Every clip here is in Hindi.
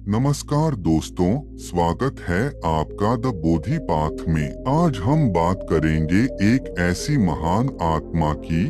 नमस्कार दोस्तों, स्वागत है आपका द बोधि पाथ में। आज हम बात करेंगे एक ऐसी महान आत्मा की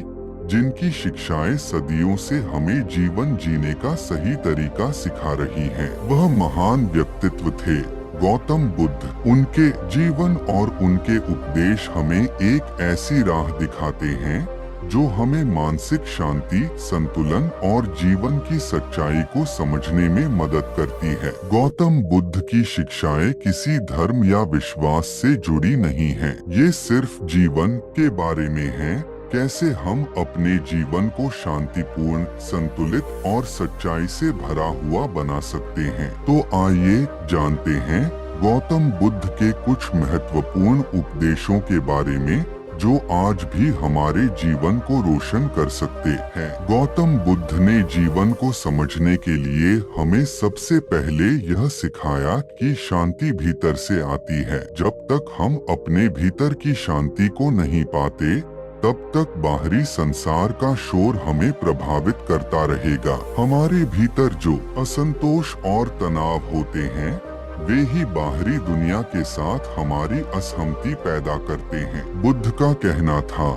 जिनकी शिक्षाएं सदियों से हमें जीवन जीने का सही तरीका सिखा रही हैं। वह महान व्यक्तित्व थे गौतम बुद्ध। उनके जीवन और उनके उपदेश हमें एक ऐसी राह दिखाते हैं जो हमें मानसिक शांति, संतुलन और जीवन की सच्चाई को समझने में मदद करती है। गौतम बुद्ध की शिक्षाएं किसी धर्म या विश्वास से जुड़ी नहीं हैं। ये सिर्फ जीवन के बारे में हैं, कैसे हम अपने जीवन को शांतिपूर्ण, संतुलित और सच्चाई से भरा हुआ बना सकते हैं। तो आइए जानते हैं गौतम बुद्ध के कुछ महत्वपूर्ण उपदेशों के बारे में जो आज भी हमारे जीवन को रोशन कर सकते हैं। गौतम बुद्ध ने जीवन को समझने के लिए हमें सबसे पहले यह सिखाया कि शांति भीतर से आती है। जब तक हम अपने भीतर की शांति को नहीं पाते, तब तक बाहरी संसार का शोर हमें प्रभावित करता रहेगा। हमारे भीतर जो असंतोष और तनाव होते हैं, वे ही बाहरी दुनिया के साथ हमारी असहमति पैदा करते हैं। बुद्ध का कहना था,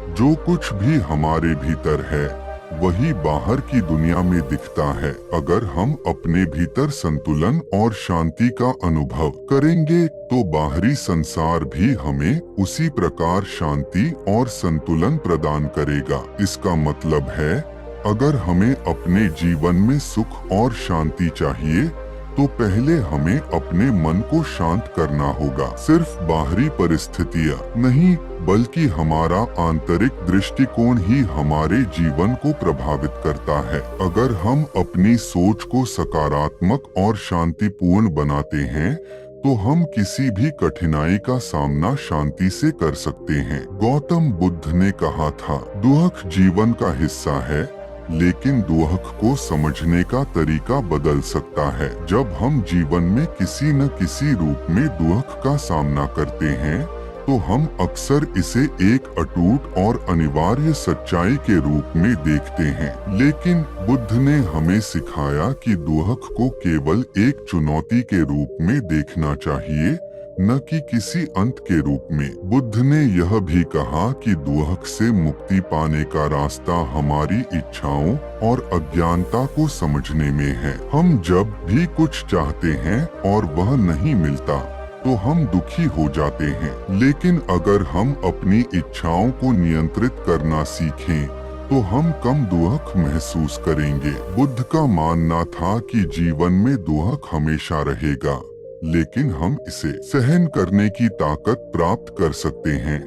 जो कुछ भी हमारे भीतर है वही बाहर की दुनिया में दिखता है। अगर हम अपने भीतर संतुलन और शांति का अनुभव करेंगे तो बाहरी संसार भी हमें उसी प्रकार शांति और संतुलन प्रदान करेगा। इसका मतलब है, अगर हमें अपने जीवन में सुख और शांति चाहिए तो पहले हमें अपने मन को शांत करना होगा। सिर्फ बाहरी परिस्थितियां नहीं, बल्कि हमारा आंतरिक दृष्टिकोण ही हमारे जीवन को प्रभावित करता है। अगर हम अपनी सोच को सकारात्मक और शांतिपूर्ण बनाते हैं तो हम किसी भी कठिनाई का सामना शांति से कर सकते हैं। गौतम बुद्ध ने कहा था, दुख जीवन का हिस्सा है, लेकिन दुख को समझने का तरीका बदल सकता है। जब हम जीवन में किसी न किसी रूप में दुख का सामना करते हैं तो हम अक्सर इसे एक अटूट और अनिवार्य सच्चाई के रूप में देखते हैं। लेकिन बुद्ध ने हमें सिखाया कि दुख को केवल एक चुनौती के रूप में देखना चाहिए, न कि किसी अंत के रूप में। बुद्ध ने यह भी कहा कि दुख से मुक्ति पाने का रास्ता हमारी इच्छाओं और अज्ञानता को समझने में है। हम जब भी कुछ चाहते हैं और वह नहीं मिलता तो हम दुखी हो जाते हैं, लेकिन अगर हम अपनी इच्छाओं को नियंत्रित करना सीखें तो हम कम दुख महसूस करेंगे। बुद्ध का मानना था कि जीवन में दुख हमेशा रहेगा, लेकिन हम इसे सहन करने की ताकत प्राप्त कर सकते हैं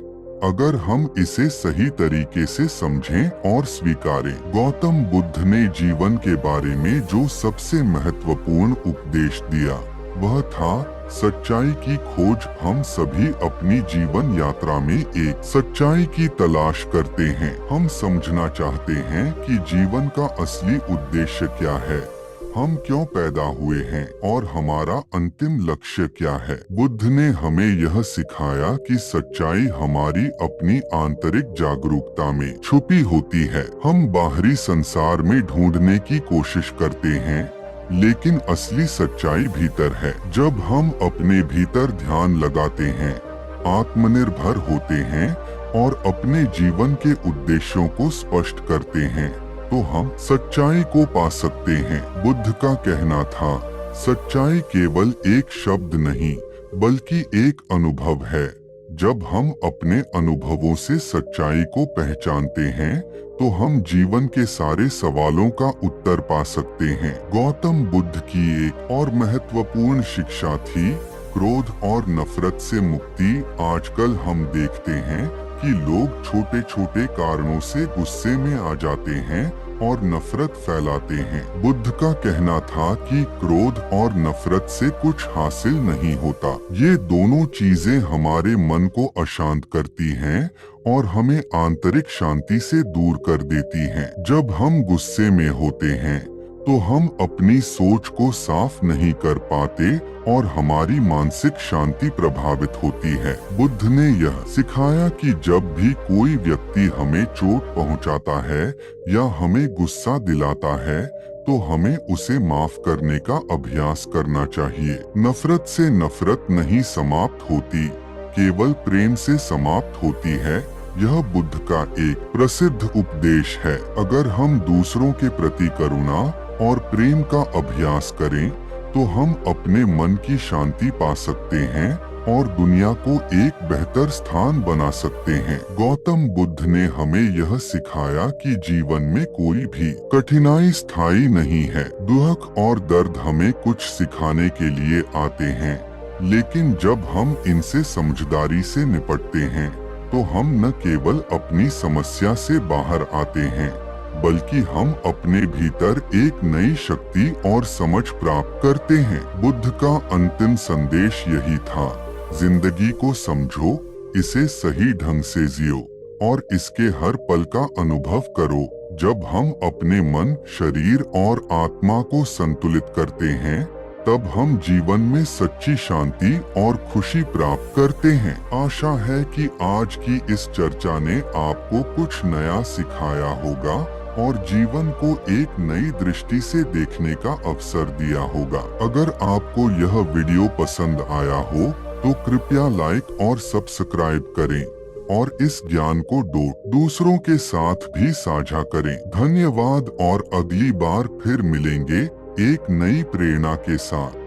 अगर हम इसे सही तरीके से समझें और स्वीकारें। गौतम बुद्ध ने जीवन के बारे में जो सबसे महत्वपूर्ण उपदेश दिया वह था सच्चाई की खोज। हम सभी अपनी जीवन यात्रा में एक सच्चाई की तलाश करते हैं। हम समझना चाहते हैं कि जीवन का असली उद्देश्य क्या है, हम क्यों पैदा हुए हैं और हमारा अंतिम लक्ष्य क्या है। बुद्ध ने हमें यह सिखाया कि सच्चाई हमारी अपनी आंतरिक जागरूकता में छुपी होती है। हम बाहरी संसार में ढूंढने की कोशिश करते हैं, लेकिन असली सच्चाई भीतर है। जब हम अपने भीतर ध्यान लगाते हैं, आत्मनिर्भर होते हैं और अपने जीवन के उद्देश्यों को स्पष्ट करते हैं तो हम सच्चाई को पा सकते हैं। बुद्ध का कहना था, सच्चाई केवल एक शब्द नहीं बल्कि एक अनुभव है। जब हम अपने अनुभवों से सच्चाई को पहचानते हैं तो हम जीवन के सारे सवालों का उत्तर पा सकते हैं। गौतम बुद्ध की एक और महत्वपूर्ण शिक्षा थी क्रोध और नफरत से मुक्ति। आजकल हम देखते हैं कि लोग छोटे छोटे कारणों से गुस्से में आ जाते हैं और नफरत फैलाते हैं। बुद्ध का कहना था कि क्रोध और नफरत से कुछ हासिल नहीं होता। ये दोनों चीजें हमारे मन को अशांत करती हैं और हमें आंतरिक शांति से दूर कर देती हैं। जब हम गुस्से में होते हैं तो हम अपनी सोच को साफ नहीं कर पाते और हमारी मानसिक शांति प्रभावित होती है। बुद्ध ने यह सिखाया कि जब भी कोई व्यक्ति हमें चोट पहुंचाता है या हमें गुस्सा दिलाता है तो हमें उसे माफ करने का अभ्यास करना चाहिए। नफरत से नफरत नहीं समाप्त होती, केवल प्रेम से समाप्त होती है। यह बुद्ध का एक प्रसिद्ध उपदेश है। अगर हम दूसरों के प्रति करुणा और प्रेम का अभ्यास करें तो हम अपने मन की शांति पा सकते हैं और दुनिया को एक बेहतर स्थान बना सकते हैं। गौतम बुद्ध ने हमें यह सिखाया कि जीवन में कोई भी कठिनाई स्थायी नहीं है। दुख और दर्द हमें कुछ सिखाने के लिए आते हैं, लेकिन जब हम इनसे समझदारी से निपटते हैं तो हम न केवल अपनी समस्या से बाहर आते हैं, बल्कि हम अपने भीतर एक नई शक्ति और समझ प्राप्त करते हैं। बुद्ध का अंतिम संदेश यही था, जिंदगी को समझो, इसे सही ढंग से जियो और इसके हर पल का अनुभव करो। जब हम अपने मन, शरीर और आत्मा को संतुलित करते हैं, तब हम जीवन में सच्ची शांति और खुशी प्राप्त करते हैं। आशा है कि आज की इस चर्चा ने आपको कुछ नया सिखाया होगा और जीवन को एक नई दृष्टि से देखने का अवसर दिया होगा। अगर आपको यह वीडियो पसंद आया हो तो कृपया लाइक और सब्सक्राइब करें और इस ज्ञान को दूसरों के साथ भी साझा करें। धन्यवाद और अगली बार फिर मिलेंगे एक नई प्रेरणा के साथ।